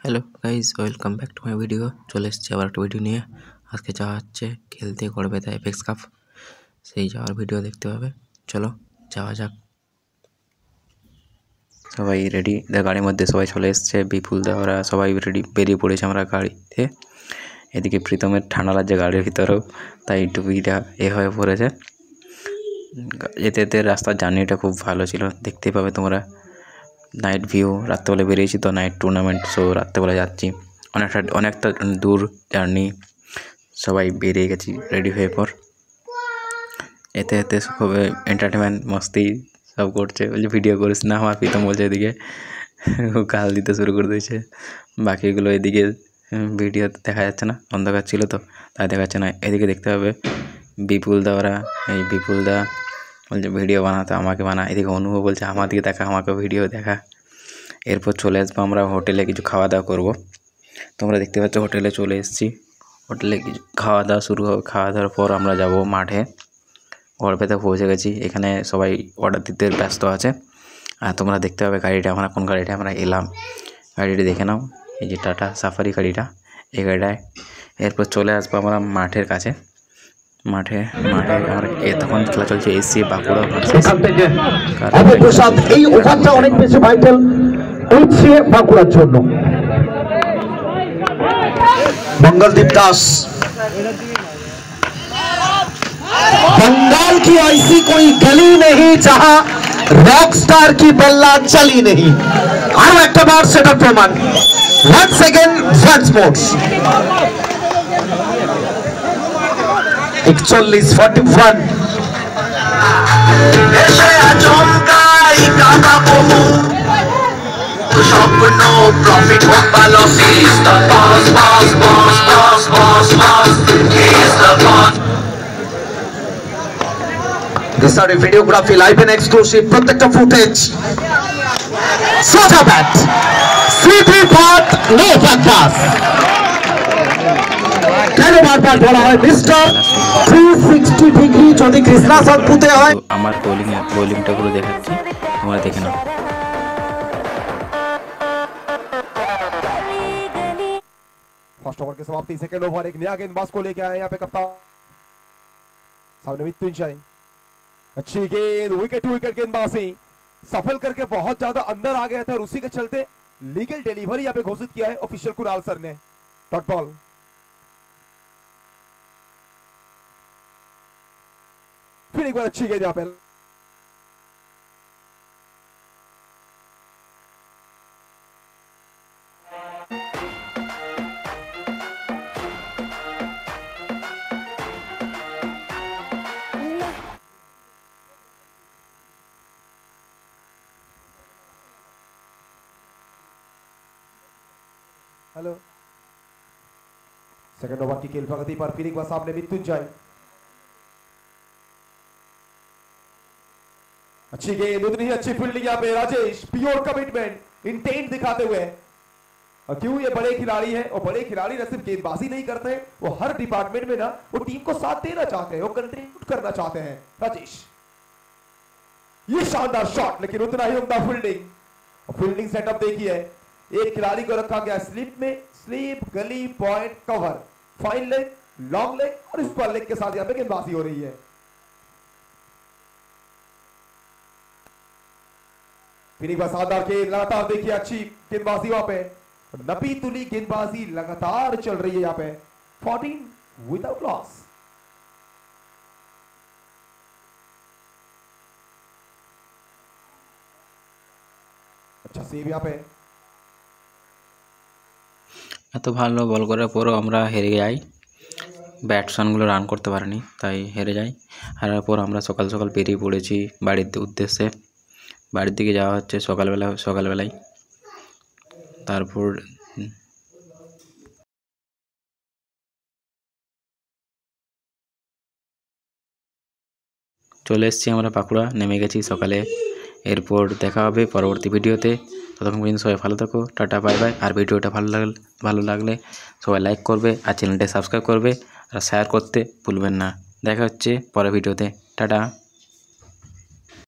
Hello guys, welcome back to my video. চলে এসেছি আবার একটা ভিডিও নিয়ে। আজকে যাওয়া হচ্ছে খেলতে গড়বেতা এপেক্স কাপ। সেই যাওয়ার ভিডিও দেখতে পাবে। চলো যাওয়া যাক। সবাই রেডি, গাড়ির মধ্যে সবাই চলে এসছে। বিপুল দা ওরা সবাই রেডি, বেরিয়ে পড়েছে আমরা গাড়িতে। এদিকে প্রীতমের ঠান্ডা লাগছে গাড়ির ভিতরেও, তাই টুপিটা হয়ে পড়েছে। যেতে যেতে রাস্তার জার্নিটা খুব ভালো ছিল, দেখতে পাবে তোমরা। নাইট ভিউ, রাত্রেবেলা বেরিয়েছি তো, নাইট টুর্নামেন্ট, সো রাত্রেবেলা যাচ্ছি। অনেকটা দূর জার্নি। সবাই বেরিয়ে গেছি রেডি হয়ে পর। এতে এতে খুব এন্টারটেনমেন্ট মস্তি সব করছে। বলছে ভিডিও করিস না, আমার প্রীতম বলছে এদিকে গাল দিতে শুরু করে দিয়েছে। বাকিগুলো এদিকে ভিডিও দেখা যাচ্ছে না, অন্ধকার ছিল তো তাই দেখাচ্ছে না। এদিকে দেখতে হবে বিপুল দা ওরা। এই বিপুল দা বলছে ভিডিও বানাতে, আমাকে বানা। এদিকে অনুভব বলছে আমার দিকে দেখা, আমাকে ভিডিও দেখা। এরপর চলে আসবো আমরা হোটেলে, কিছু খাওয়া দাওয়া করবো। তোমরা দেখতে পাচ্ছ হোটেলে চলে এসেছি। হোটেলে কিছু খাওয়া দাওয়া শুরু হবে। খাওয়া দাওয়ার পর আমরা যাব মাঠে। গড়বেতা পৌঁছে গেছি। এখানে সবাই অর্ডার দিতে ব্যস্ত আছে। আর তোমরা দেখতে পাবে গাড়িটা, আমরা কোন গাড়িটা আমরা এলাম। গাড়িটা দেখে নাও, এই যে টাটা সাফারি গাড়িটা, এই গাড়িটায়। এরপর চলে আসবো আমরা মাঠের কাছে। মাঠে আমরা তখন খেলা চলছে এসসি বাঁকুড়া। এই ওভারটা অনেক বেশি ভাইটাল হচ্ছে বাঁকুড়ার জন্য। मंगलदीप दास, बंगाल की ऐसी कोई गली नहीं जहां रॉक स्टार की बल्ला चली नहीं। और एक बार सेट प्रमाण, once again once more 41-41। Profit policies, the boss, boss, boss, boss, boss, boss. He's the boss. This are a videography live and exclusive. Protector footage. Soja bat. 3 pot, no back pass. কেন বারবার বলা হয় mister 360 degree যদি Krishna shot পুঁতে হয়। আমার বোলিংটা গুলো দেখাচ্ছি, তোমরা দেখে নাও। फर्स्ट ओवर की समाप्ति, सेकंड ओवर एक नया गेंदबाज को लेके आए यहाँ पे कप्तान सामने मृत्युंजय। अच्छी गेंद, विकेट टू विकेट गेंदबाजी सफल करके बहुत ज्यादा अंदर आ गया था और उसी के चलते लीगल डिलीवरी यहाँ पे घोषित किया है ऑफिशियल कुणाल सर ने। डॉट बॉल, फिर एक बार अच्छी गेंद यहाँ पे। हेलो, सेकंड ओवर की खेल प्रगति पर फिर एक बार सामने मृत्युंजय। अच्छी गेंद, उतनी ही अच्छी फील्डिंग यहाँ पे राजेश, प्योर कमिटमेंट, इंटेंट दिखाते हुए। और क्यों ये बड़े खिलाड़ी हैं, और बड़े खिलाड़ी न सिर्फ गेंदबाजी नहीं करते, वो हर डिपार्टमेंट में ना वो टीम को साथ देना चाहते हैं, वो कंट्रीब्यूट करना चाहते हैं। राजेश, ये शानदार शॉट, लेकिन उतना ही उम्दा फील्डिंग। और फील्डिंग सेटअप देखिए, एक खिलाड़ी को रखा गया स्लिप में, स्लिप, गली, point, cover, fine leg, long leg और स्क्वायर लेग के साथ यहां पे गेंदबाजी हो रही है। फिर एक बार शानदार गेंद, लगातार देखिए अच्छी गेंदबाजी वहां पे, नपी तुली गेंदबाजी लगातार चल रही है यहां पे। 14 विदाउट लॉस। अच्छा सेव यहां पे। এত ভালো বল করার পরও আমরা হেরে যাই। ব্যাটসম্যানগুলো রান করতে পারেনি, তাই হেরে যাই। হারার পর আমরা সকাল সকাল বেরিয়ে পড়েছি বাড়ির উদ্দেশ্যে। বাড়ির দিকে যাওয়া হচ্ছে সকালবেলায়। তারপর চলে এসেছি আমরা বাঁকুড়া, নেমে গেছি সকালে। এরপর দেখা হবে পরবর্তী ভিডিওতে। ততক্ষণ পর্যন্ত সবাই ভালো থাকো, টাটা বাই বাই। আর ভিডিওটা ভালো লাগলে সবাই লাইক করবে আর চ্যানেলটা সাবস্ক্রাইব করবে আর শেয়ার করতে ভুলবেন না। দেখা হচ্ছে পরের ভিডিওতে, টাটা।